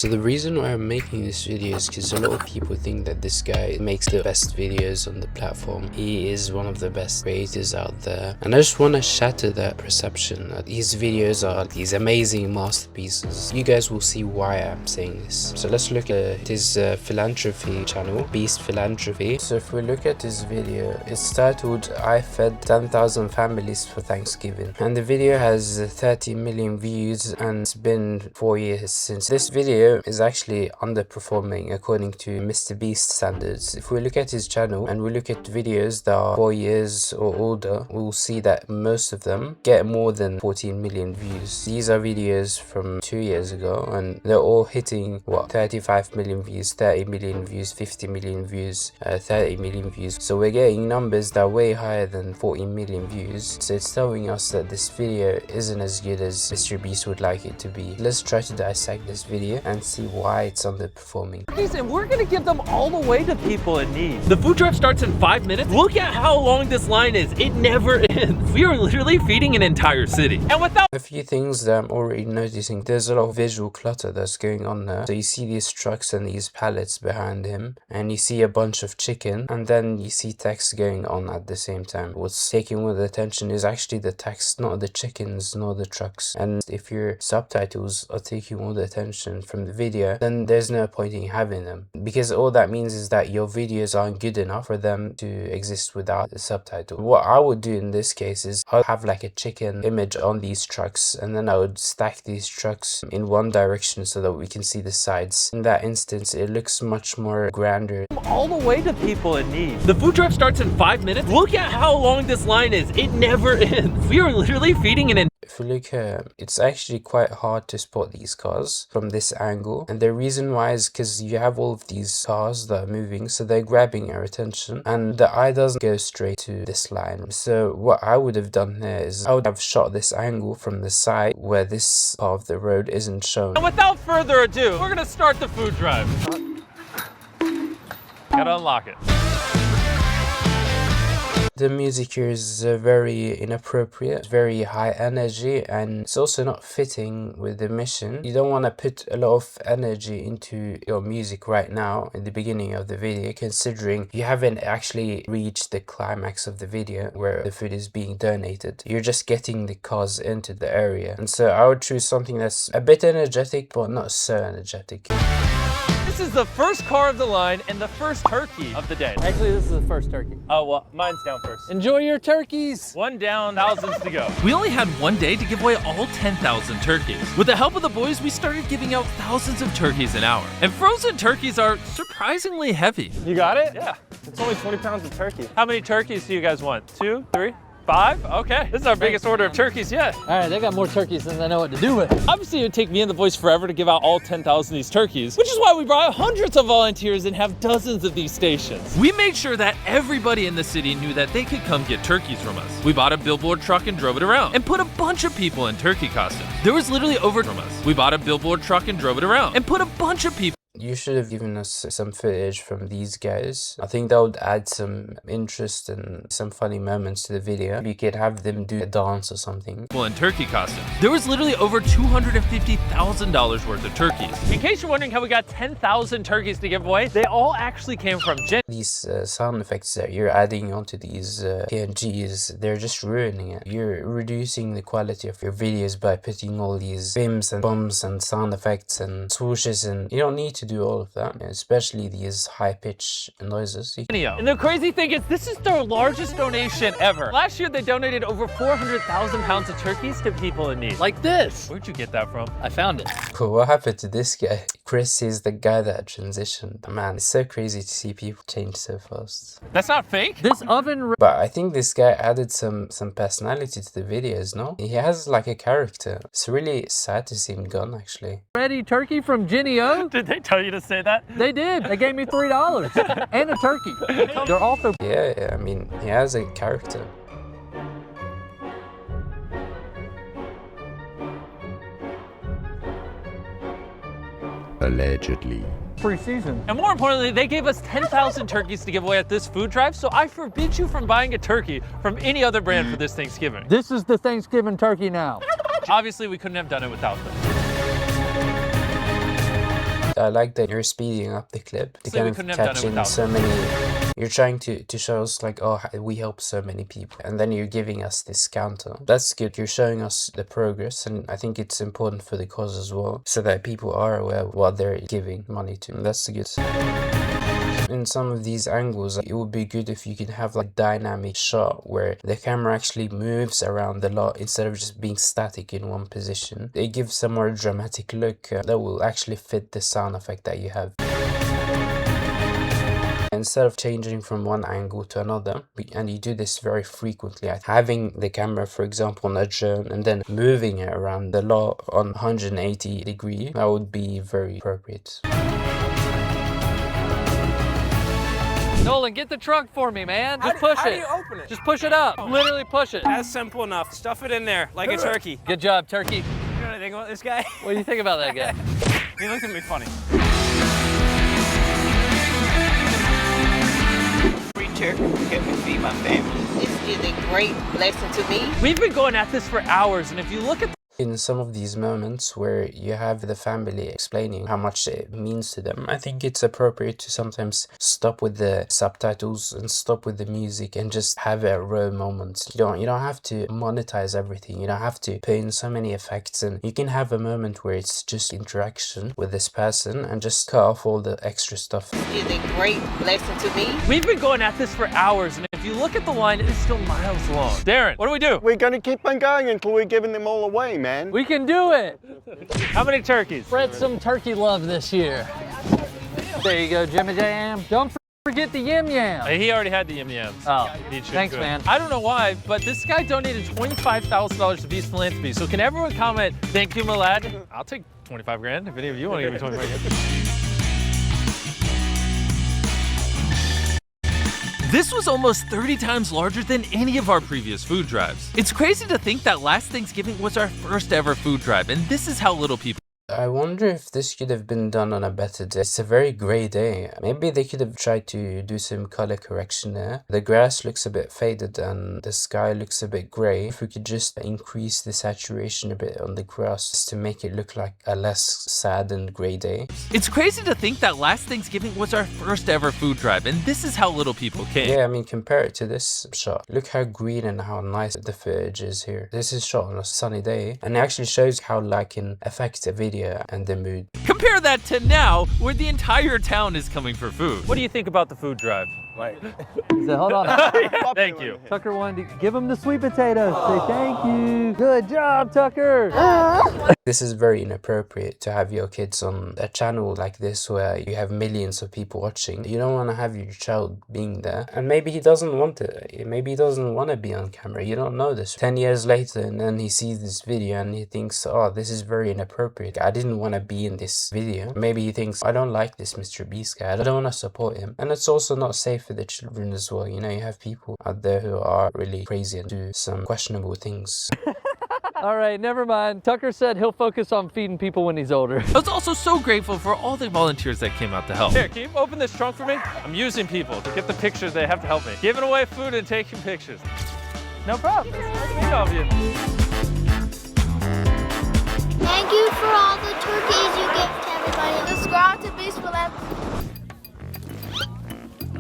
So the reason why I'm making this video is because a lot of people think that this guy makes the best videos on the platform. He is one of the best creators out there, and I just want to shatter that perception that his videos are these amazing masterpieces. You guys will see why I'm saying this. So let's look at his philanthropy channel, Beast Philanthropy. So if we look at his video, it's titled "I fed 10,000 families for Thanksgiving," and the video has 30 million views, and it's been 4 years since. This video is actually underperforming according to Mrbeast standards. If we look at his channel and we look at videos that are 4 years or older, we'll see that most of them get more than 14 million views. These are videos from 2 years ago, and they're all hitting what, 35 million views, 30 million views, 50 million views, 30 million views. So we're getting numbers that are way higher than 14 million views. So it's telling us that this video isn't as good as Mrbeast would like it to be. Let's try to dissect this video and see why it's underperforming. And we're gonna give them all the way to people in need. The food drive starts in 5 minutes. Look at how long this line is. It never ends. We are literally feeding an entire city. And without a few things that I'm already noticing, there's a lot of visual clutter that's going on there. So you see these trucks and these pallets behind him, and you see a bunch of chicken, and then you see text going on at the same time. What's taking all the attention is actually the text, not the chickens, nor the trucks. And if your subtitles are taking all the attention from the video, then there's no point in having them, because all that means is that your videos aren't good enough for them to exist without the subtitle. What I would do in this case is I'd have like a chicken image on these trucks, and then I would stack these trucks in one direction so that we can see the sides. In that instance, it looks much more grander. All the way to people in need. The food drive starts in 5 minutes. Look at how long this line is. It never ends. We are literally feeding an If you look here, it's actually quite hard to spot these cars from this angle, and the reason why is because you have all of these cars that are moving, so they're grabbing our attention, and the eye doesn't go straight to this line. So what I would have done here is I would have shot this angle from the side where this part of the road isn't shown. And without further ado, we're gonna start the food drive. Gotta unlock it. The music here is very inappropriate, very high energy, and it's also not fitting with the mission. You don't want to put a lot of energy into your music right now in the beginning of the video, considering you haven't actually reached the climax of the video where the food is being donated. You're just getting the cars into the area, and so I would choose something that's a bit energetic but not so energetic. This is the first car of the line and the first turkey of the day. Actually, this is the first turkey. Oh, well, mine's down first. Enjoy your turkeys. One down, thousands to go. We only had one day to give away all 10,000 turkeys. With the help of the boys, we started giving out thousands of turkeys an hour. And frozen turkeys are surprisingly heavy. You got it? Yeah, it's only 20 pounds of turkey. How many turkeys do you guys want? 2, 3? 5? Okay, this is our biggest order of turkeys yet. All right, they got more turkeys than they know what to do with. Obviously, it would take me and the boys forever to give out all 10,000 of these turkeys, which is why we brought out hundreds of volunteers and have dozens of these stations. We made sure that everybody in the city knew that they could come get turkeys from us. We bought a billboard truck and drove it around and put a bunch of people in turkey costumes. There was literally over from us. We bought a billboard truck and drove it around and put a bunch of people. You should have given us some footage from these guys. I think that would add some interest and some funny moments to the video. You could have them do a dance or something. Well, in turkey costumes. There was literally over $250,000 worth of turkeys. In case you're wondering how we got 10,000 turkeys to give away, they all actually came from These sound effects that you're adding onto these PNGs, they're just ruining it. You're reducing the quality of your videos by putting all these bims and bums and sound effects and swooshes, and you don't need to do all of that, especially these high-pitched noises. And the crazy thing is, this is their largest donation ever. Last year, they donated over 400,000 pounds of turkeys to people in need. Like this. Where'd you get that from? I found it. Cool, what happened to this guy? Chris is the guy that transitioned. Man, it's so crazy to see people change so fast. That's not fake? This oven... But I think this guy added some personality to the videos, no? He has like a character. It's really sad to see him gone, actually. Ready turkey from Jenny O. Did they tell you to say that? They did. They gave me $3 and a turkey. They're also... Yeah, I mean, he has a character. Allegedly. Pre-season. And more importantly, they gave us 10,000 turkeys to give away at this food drive, so I forbid you from buying a turkey from any other brand for this Thanksgiving. This is the Thanksgiving turkey now. Obviously, we couldn't have done it without them. I like that you're speeding up the clip to kind of catch in so many. You're trying to show us like, oh, we help so many people, and then you're giving us this counter. That's good. You're showing us the progress, and I think it's important for the cause as well, so that people are aware of what they're giving money to. And that's good. In some of these angles, it would be good if you can have like dynamic shot where the camera actually moves around the lot instead of just being static in one position. It gives a more dramatic look that will actually fit the sound effect that you have. Instead of changing from one angle to another, and you do this very frequently, having the camera, for example, on a drone and then moving it around the lot on 180 degrees, that would be very appropriate. Nolan, get the trunk for me, man. Just push it. How do you open it? Just push it up. Literally push it. That's simple enough. Stuff it in there like a turkey. Good job, turkey. You know anything about this guy? What do you think about that guy? He looked at me funny. Preacher, help me feed my family. This is a great blessing to me. We've been going at this for hours, and if you look at In some of these moments where you have the family explaining how much it means to them, I think it's appropriate to sometimes stop with the subtitles and stop with the music and just have a raw moment. You don't have to monetize everything. You don't have to put in so many effects, and you can have a moment where it's just interaction with this person and just cut off all the extra stuff. This is a great blessing to me. we've been going at this for hours, and if you look at the line, it's still miles long. Darren, what do we do? We're going to keep on going until we're giving them all away, man. We can do it. How many turkeys? Spread some turkey love this year. There you go, Jimmy Jam. Don't forget the yim yam. He already had the yim yams. Oh, thanks, man. I don't know why, but this guy donated $25,000 to Beast Philanthropy. So can everyone comment, thank you, my lad? I'll take 25 grand if any of you want to give me 25 grand. This was almost 30 times larger than any of our previous food drives. It's crazy to think that last Thanksgiving was our first ever food drive, and this is how little people. I wonder if this could have been done on a better day. It's a very grey day. Maybe they could have tried to do some color correction there. The grass looks a bit faded and the sky looks a bit grey. If we could just increase the saturation a bit on the grass just to make it look like a less sad and grey day. It's crazy to think that last Thanksgiving was our first ever food drive, and this is how little people came. Yeah, I mean, compare it to this shot. Look how green and how nice the footage is here. This is shot on a sunny day, and it actually shows how like can affect a video and the mood. Compare that to now, where the entire town is coming for food. What do you think about the food drive? He said, hold on. Thank you. Tucker wanted to give him the sweet potatoes. Say thank you. Good job, Tucker. This is very inappropriate to have your kids on a channel like this where you have millions of people watching. You don't want to have your child being there. And maybe he doesn't want it. Maybe he doesn't want to be on camera. You don't know this. 10 years later, and then he sees this video and he thinks, oh, this is very inappropriate. I didn't want to be in this video. Maybe he thinks, I don't like this Mrbeast guy. I don't want to support him. And it's also not safe for the children as well. You know, you have people out there who are really crazy and do some questionable things. All right, never mind. Tucker said he'll focus on feeding people when he's older. I was also so grateful for all the volunteers that came out to help. Here, can you open this trunk for me? I'm using people to get the pictures. They have to help me. Giving away food and taking pictures. No problem. It's nice to meet all of you. Thank you for all the turkeys you give to everybody. Subscribe to Beast Philanthropy.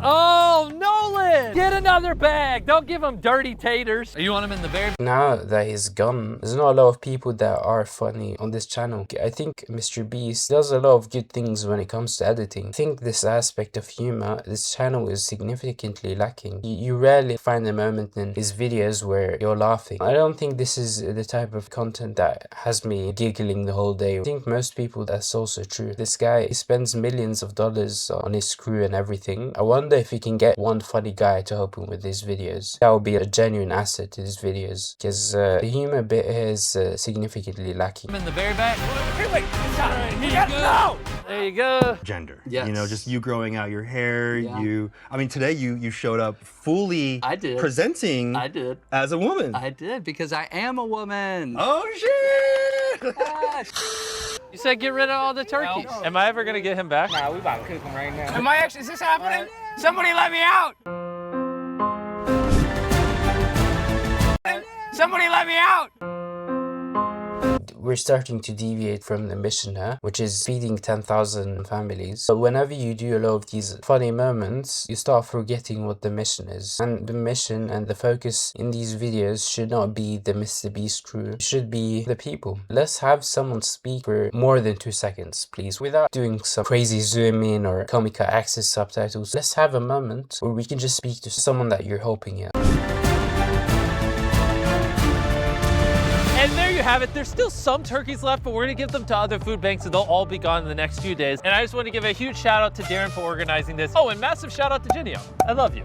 Oh, Nolan! Get another bag. Don't give him dirty taters. You want him in the very... Now that he's gone, there's not a lot of people that are funny on this channel. I think Mrbeast does a lot of good things when it comes to editing. I think this aspect of humor, this channel is significantly lacking. You rarely find a moment in his videos where you're laughing. I don't think this is the type of content that has me giggling the whole day. I think most people, that's also true. This guy, he spends millions of dollars on his crew and everything. I wonder if he can get one funny guy to help him with his videos. That would be a genuine asset to his videos, because the humor bit is significantly lacking. in the very back. Hey, wait, stop. You got no! There you go. Gender. Yes. You know, just you growing out your hair. Yeah. I mean, today you showed up fully I did. presenting I did. as a woman. I did, because I am a woman. Oh, shit! You said get rid of all the turkeys. Am I ever gonna get him back? Nah, we about to cook him right now. Am I actually, is this happening? Somebody let me out! Somebody let me out! we're starting to deviate from the mission here, which is feeding 10,000 families. But whenever you do a lot of these funny moments, you start forgetting what the mission is. And the mission and the focus in these videos should not be the Mrbeast crew. It should be the people. Let's have someone speak for more than 2 seconds, please, without doing some crazy zoom in or comic access subtitles. Let's have a moment where we can just speak to someone that you're helping out. And there you have it. There's still some turkeys left, but we're gonna give them to other food banks and they'll all be gone in the next few days. And I just want to give a huge shout out to Darren for organizing this. Oh, and massive shout out to Jinio. I love you.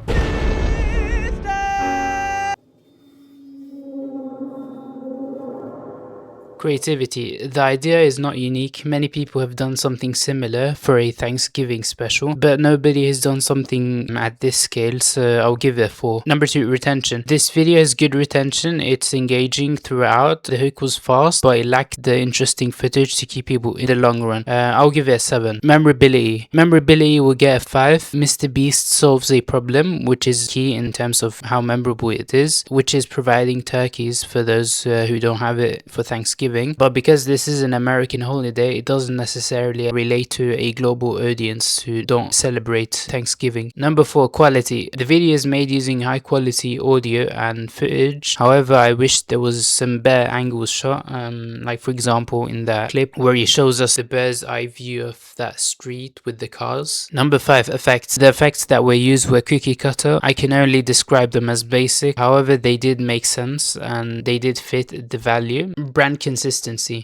Creativity. The idea is not unique. Many people have done something similar for a Thanksgiving special, but nobody has done something at this scale, so I'll give it a 4. Number 2, retention. This video has good retention. It's engaging throughout. The hook was fast, but it lacked the interesting footage to keep people in the long run. I'll give it a 7. Memorability. Memorability will get a 5. Mrbeast solves a problem, which is key in terms of how memorable it is, which is providing turkeys for those who don't have it for Thanksgiving. But because this is an American holiday, it doesn't necessarily relate to a global audience who don't celebrate Thanksgiving. Number 4, quality. The video is made using high quality audio and footage. However, I wish there was some better angles shot, like for example in that clip where he shows us the bird's eye view of that street with the cars. Number 5, effects. The effects that were used were cookie cutter. I can only describe them as basic. However, they did make sense and they did fit the value. Brand consistency.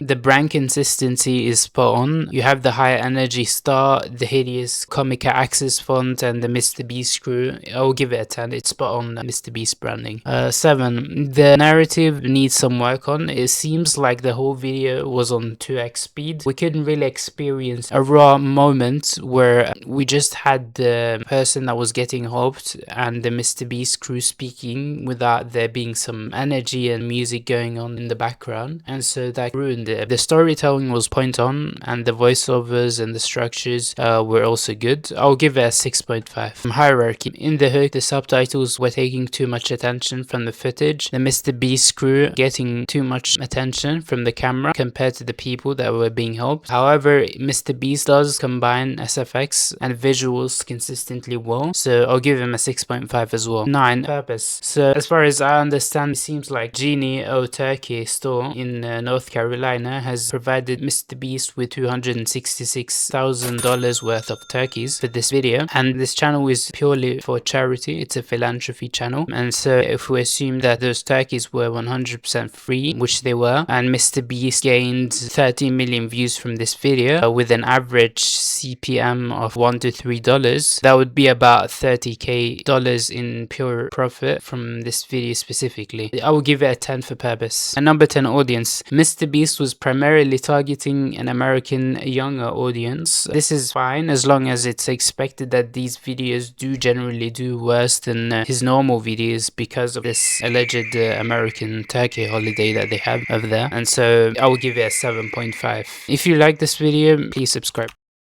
The brand consistency is spot on. You have the high energy star, the hideous comic access font, and the Mrbeast crew. I'll give it a 10. It's spot on Mrbeast branding. 7. The narrative needs some work on. It seems like the whole video was on 2x speed. We couldn't really experience a raw moment where we just had the person that was getting helped and the Mrbeast crew speaking without there being some energy and music going on in the background, and so that ruined it. The storytelling was point on and the voiceovers and the structures were also good. I'll give it a 6.5. Hierarchy. In the hook, the subtitles were taking too much attention from the footage. The Mrbeast crew getting too much attention from the camera compared to the people that were being helped. However, Mrbeast does combine SFX and visuals consistently well, so I'll give him a 6.5 as well. 9, purpose. So as far as I understand, it seems like Genie O Turkey store in North Carolina has provided Mrbeast with $266,000 worth of turkeys for this video, and this channel is purely for charity. It's a philanthropy channel, and so if we assume that those turkeys were 100% free, which they were, and Mrbeast gained 30 million views from this video with an average CPM of $1 to $3, that would be about $30k in pure profit from this video specifically. I will give it a 10 for purpose. And number 10, audience. Mrbeast was primarily targeting an American younger audience. This is fine as long as it's expected that these videos do generally do worse than his normal videos because of this alleged American turkey holiday that they have over there. And so I will give it a 7.5. If you like this video, please subscribe.